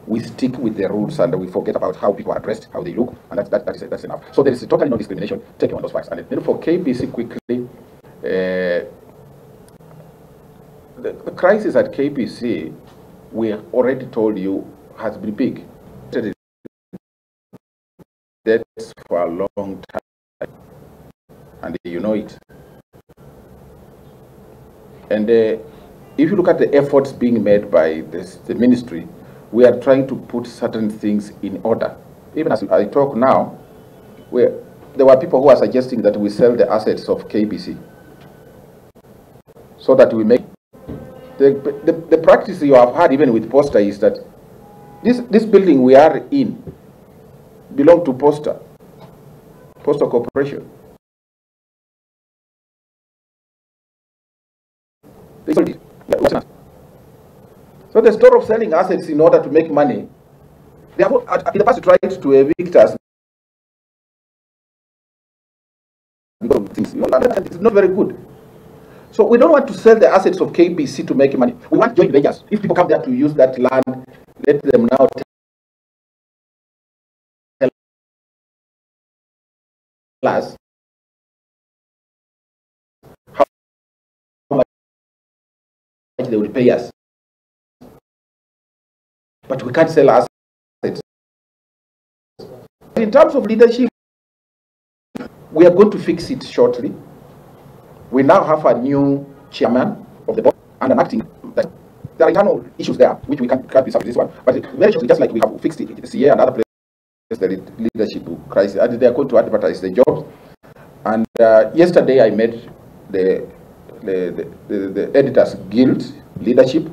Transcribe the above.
we stick with the rules and we forget about how people are dressed, how they look, and that's enough. So there is totally no discrimination taken on those facts. And then for KBC quickly, the crisis at KBC, we already told you, has been big. That's for a long time, and you know it. And if you look at the efforts being made by the ministry, we are trying to put certain things in order. Even as I talk now, there were people who are suggesting that we sell the assets of KBC so that we make the practice you have had even with Posta is that this building we are in belong to Posta Corporation. So the story of selling assets in order to make money, they have in the past tried to evict us because of things. It's not very good. So we don't want to sell the assets of KBC to make money. We want joint ventures. If people come there to use that land, let them now tell us how much they will pay us. But we can't sell assets. In terms of leadership, we are going to fix it shortly. We now have a new chairman of the board and an acting. There are internal issues there, which we can't be solved with this one. But very shortly, just like we have fixed it this year and other places, the leadership crisis, and they are going to advertise the jobs. And yesterday, I met the Editors Guild leadership,